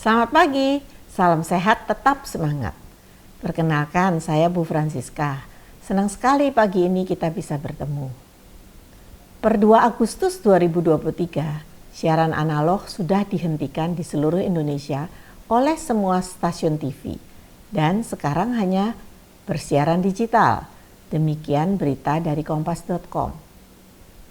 Selamat pagi, salam sehat, tetap semangat. Perkenalkan, saya Bu Francisca. Senang sekali pagi ini kita bisa bertemu. Per 2 Agustus 2023, siaran analog sudah dihentikan di seluruh Indonesia oleh semua stasiun TV dan sekarang hanya bersiaran digital. Demikian berita dari kompas.com.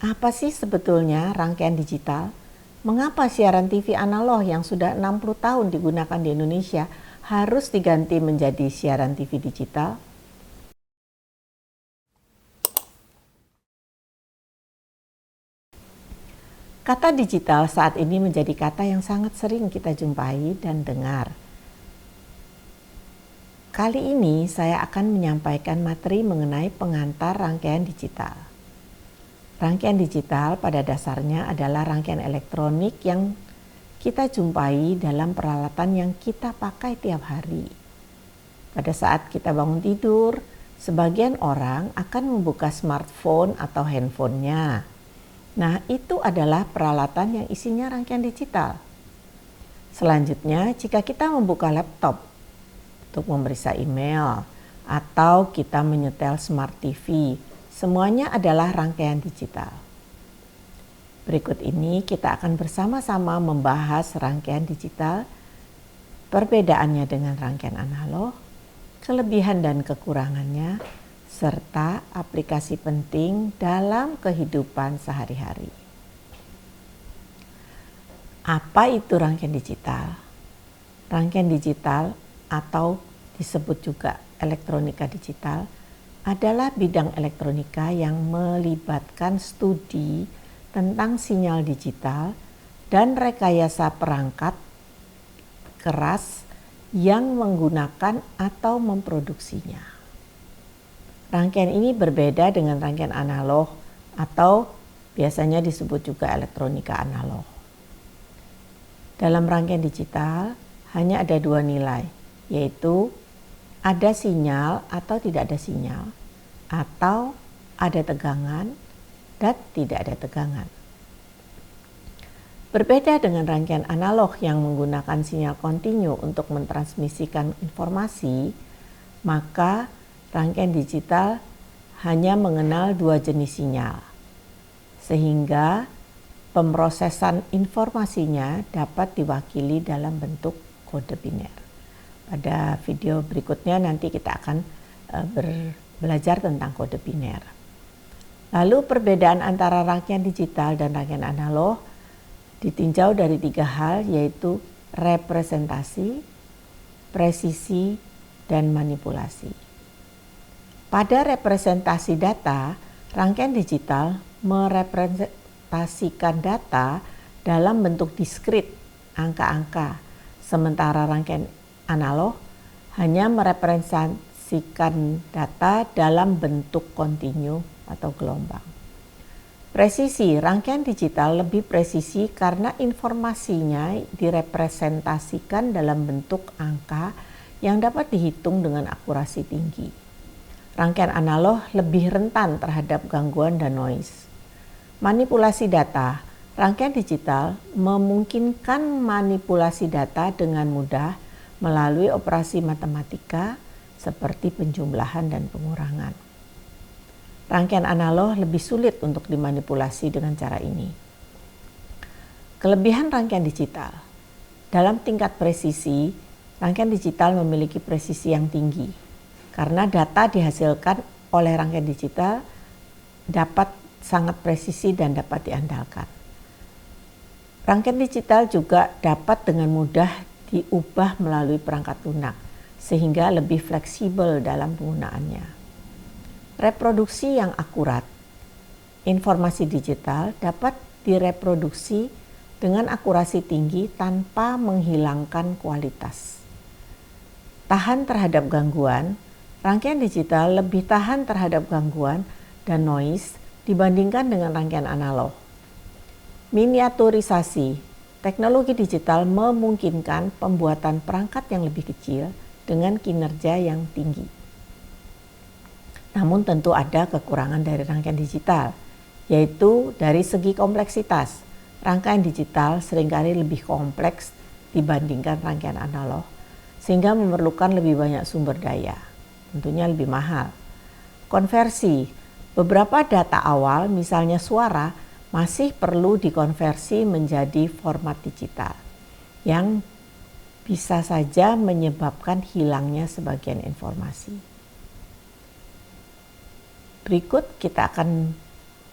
Apa sih sebetulnya rangkaian digital? Mengapa siaran TV analog yang sudah 60 tahun digunakan di Indonesia harus diganti menjadi siaran TV digital? Kata digital saat ini menjadi kata yang sangat sering kita jumpai dan dengar. Kali ini saya akan menyampaikan materi mengenai pengantar rangkaian digital. Rangkaian digital pada dasarnya adalah rangkaian elektronik yang kita jumpai dalam peralatan yang kita pakai tiap hari. Pada saat kita bangun tidur, sebagian orang akan membuka smartphone atau handphonenya. Nah, itu adalah peralatan yang isinya rangkaian digital. Selanjutnya, jika kita membuka laptop untuk memeriksa email atau kita menyetel smart TV, semuanya adalah rangkaian digital. Berikut ini kita akan bersama-sama membahas rangkaian digital, perbedaannya dengan rangkaian analog, kelebihan dan kekurangannya, serta aplikasi penting dalam kehidupan sehari-hari. Apa itu rangkaian digital? Rangkaian digital atau disebut juga elektronika digital adalah bidang elektronika yang melibatkan studi tentang sinyal digital dan rekayasa perangkat keras yang menggunakan atau memproduksinya. Rangkaian ini berbeda dengan rangkaian analog atau biasanya disebut juga elektronika analog. Dalam rangkaian digital hanya ada dua nilai, yaitu ada sinyal atau tidak ada sinyal, atau ada tegangan dan tidak ada tegangan. Berbeda dengan rangkaian analog yang menggunakan sinyal kontinu untuk mentransmisikan informasi, maka rangkaian digital hanya mengenal dua jenis sinyal, sehingga pemrosesan informasinya dapat diwakili dalam bentuk kode biner. Pada video berikutnya nanti kita akan belajar tentang kode biner. Lalu perbedaan antara rangkaian digital dan rangkaian analog ditinjau dari tiga hal, yaitu representasi, presisi, dan manipulasi. Pada representasi data, rangkaian digital merepresentasikan data dalam bentuk diskrit, angka-angka, sementara rangkaian analog hanya merepresentasikan data dalam bentuk kontinu atau gelombang. Presisi, rangkaian digital lebih presisi karena informasinya direpresentasikan dalam bentuk angka yang dapat dihitung dengan akurasi tinggi. Rangkaian analog lebih rentan terhadap gangguan dan noise. Manipulasi data, rangkaian digital memungkinkan manipulasi data dengan mudah melalui operasi matematika seperti penjumlahan dan pengurangan. Rangkaian analog lebih sulit untuk dimanipulasi dengan cara ini. Kelebihan rangkaian digital. Dalam tingkat presisi, rangkaian digital memiliki presisi yang tinggi karena data dihasilkan oleh rangkaian digital dapat sangat presisi dan dapat diandalkan. Rangkaian digital juga dapat dengan mudah diubah melalui perangkat lunak sehingga lebih fleksibel dalam penggunaannya. Reproduksi yang akurat. Informasi digital dapat direproduksi dengan akurasi tinggi tanpa menghilangkan kualitas. Tahan terhadap gangguan. Rangkaian digital lebih tahan terhadap gangguan dan noise dibandingkan dengan rangkaian analog. Miniaturisasi. Teknologi digital memungkinkan pembuatan perangkat yang lebih kecil dengan kinerja yang tinggi. Namun tentu ada kekurangan dari rangkaian digital, yaitu dari segi kompleksitas. Rangkaian digital seringkali lebih kompleks dibandingkan rangkaian analog, sehingga memerlukan lebih banyak sumber daya, tentunya lebih mahal. Konversi, beberapa data awal misalnya suara masih perlu dikonversi menjadi format digital yang bisa saja menyebabkan hilangnya sebagian informasi. Berikut kita akan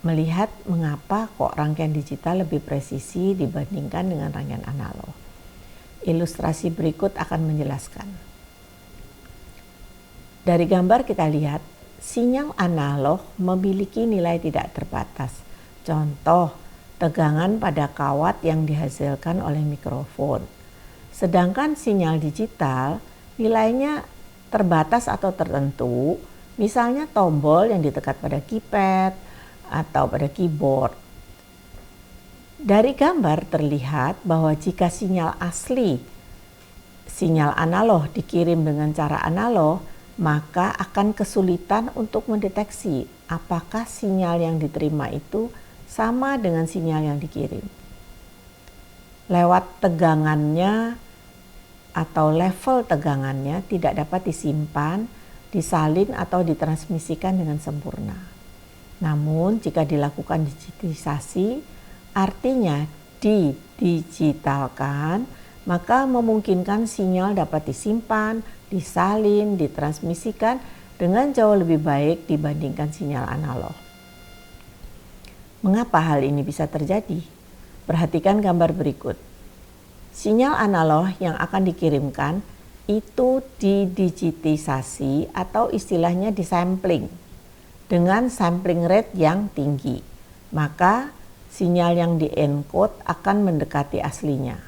melihat mengapa kok rangkaian digital lebih presisi dibandingkan dengan rangkaian analog. Ilustrasi berikut akan menjelaskan. Dari gambar kita lihat, sinyal analog memiliki nilai tidak terbatas. Contoh, tegangan pada kawat yang dihasilkan oleh mikrofon. Sedangkan sinyal digital nilainya terbatas atau tertentu, misalnya tombol yang ditekan pada keypad atau pada keyboard. Dari gambar terlihat bahwa jika sinyal asli, sinyal analog dikirim dengan cara analog, maka akan kesulitan untuk mendeteksi apakah sinyal yang diterima itu sama dengan sinyal yang dikirim. Lewat tegangannya atau level tegangannya tidak dapat disimpan, disalin atau ditransmisikan dengan sempurna. Namun jika dilakukan digitisasi, artinya didigitalkan, maka memungkinkan sinyal dapat disimpan, disalin, ditransmisikan dengan jauh lebih baik dibandingkan sinyal analog. Mengapa hal ini bisa terjadi? Perhatikan gambar berikut. Sinyal analog yang akan dikirimkan itu didigitisasi atau istilahnya disampling dengan sampling rate yang tinggi. Maka sinyal yang di-encode akan mendekati aslinya.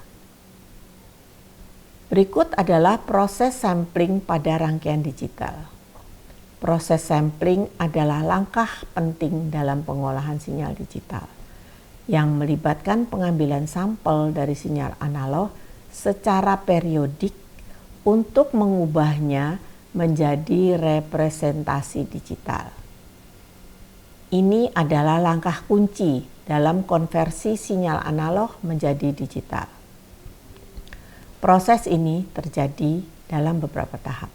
Berikut adalah proses sampling pada rangkaian digital. Proses sampling adalah langkah penting dalam pengolahan sinyal digital yang melibatkan pengambilan sampel dari sinyal analog secara periodik untuk mengubahnya menjadi representasi digital. Ini adalah langkah kunci dalam konversi sinyal analog menjadi digital. Proses ini terjadi dalam beberapa tahap.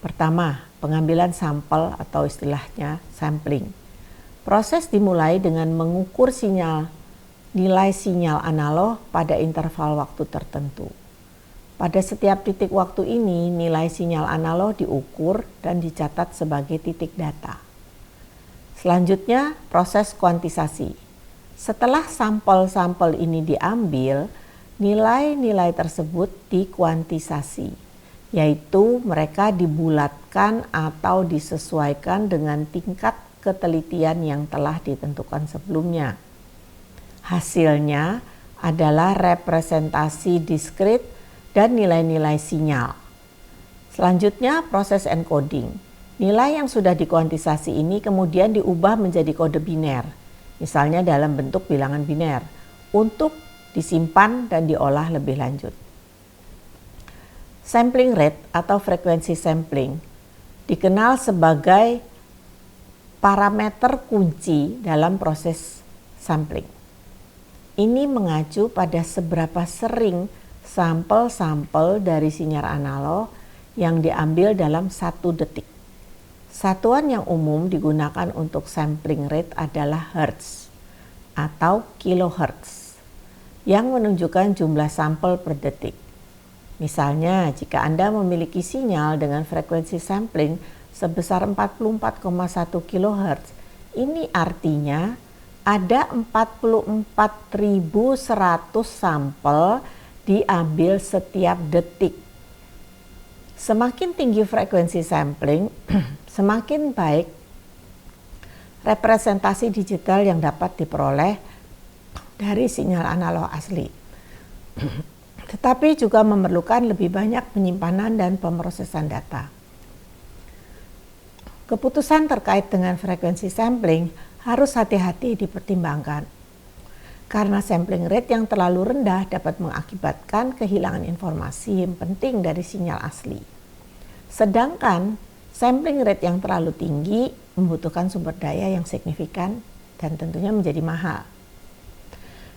Pertama, pengambilan sampel atau istilahnya sampling. Proses dimulai dengan mengukur nilai sinyal analog pada interval waktu tertentu. Pada setiap titik waktu ini, nilai sinyal analog diukur dan dicatat sebagai titik data. Selanjutnya, proses kuantisasi. Setelah sampel-sampel ini diambil, nilai-nilai tersebut dikuantisasi, yaitu mereka dibulatkan atau disesuaikan dengan tingkat ketelitian yang telah ditentukan sebelumnya. Hasilnya adalah representasi diskrit dan nilai-nilai sinyal. Selanjutnya, proses encoding. Nilai yang sudah dikuantisasi ini kemudian diubah menjadi kode biner, misalnya dalam bentuk bilangan biner, untuk disimpan dan diolah lebih lanjut. Sampling rate atau frekuensi sampling dikenal sebagai parameter kunci dalam proses sampling. Ini mengacu pada seberapa sering sampel-sampel dari sinyal analog yang diambil dalam 1 detik. Satuan yang umum digunakan untuk sampling rate adalah hertz atau kilohertz yang menunjukkan jumlah sampel per detik. Misalnya, jika Anda memiliki sinyal dengan frekuensi sampling sebesar 44,1 kHz, ini artinya ada 44.100 sampel diambil setiap detik. Semakin tinggi frekuensi sampling, semakin baik representasi digital yang dapat diperoleh dari sinyal analog asli. Tetapi juga memerlukan lebih banyak penyimpanan dan pemrosesan data. Keputusan terkait dengan frekuensi sampling harus hati-hati dipertimbangkan, karena sampling rate yang terlalu rendah dapat mengakibatkan kehilangan informasi yang penting dari sinyal asli. Sedangkan sampling rate yang terlalu tinggi membutuhkan sumber daya yang signifikan dan tentunya menjadi mahal.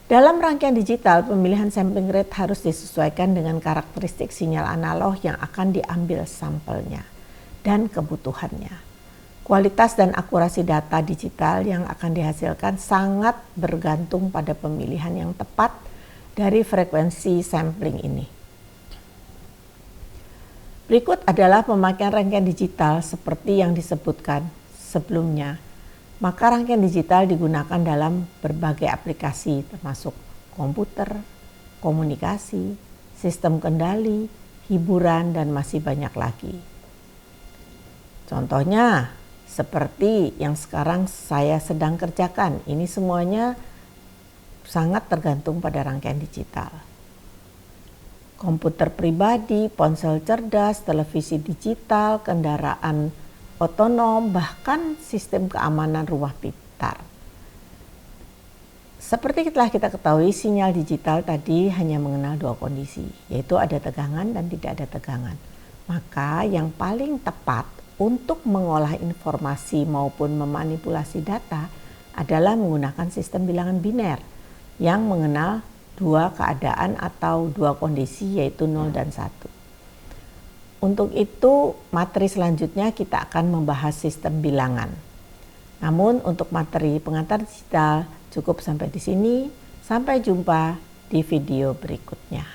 Dalam rangkaian digital, pemilihan sampling rate harus disesuaikan dengan karakteristik sinyal analog yang akan diambil sampelnya dan kebutuhannya. Kualitas dan akurasi data digital yang akan dihasilkan sangat bergantung pada pemilihan yang tepat dari frekuensi sampling ini. Berikut adalah pemakaian rangkaian digital seperti yang disebutkan sebelumnya. Maka rangkaian digital digunakan dalam berbagai aplikasi termasuk komputer, komunikasi, sistem kendali, hiburan, dan masih banyak lagi. Contohnya seperti yang sekarang saya sedang kerjakan, ini semuanya sangat tergantung pada rangkaian digital. Komputer pribadi, ponsel cerdas, televisi digital, kendaraan otonom, bahkan sistem keamanan rumah pintar. Seperti telah kita ketahui, sinyal digital tadi hanya mengenal dua kondisi, yaitu ada tegangan dan tidak ada tegangan. Maka yang paling tepat untuk mengolah informasi maupun memanipulasi data adalah menggunakan sistem bilangan biner yang mengenal dua keadaan atau dua kondisi, yaitu 0 dan 1. Untuk itu, materi selanjutnya kita akan membahas sistem bilangan. Namun untuk materi pengantar digital cukup sampai di sini. Sampai jumpa di video berikutnya.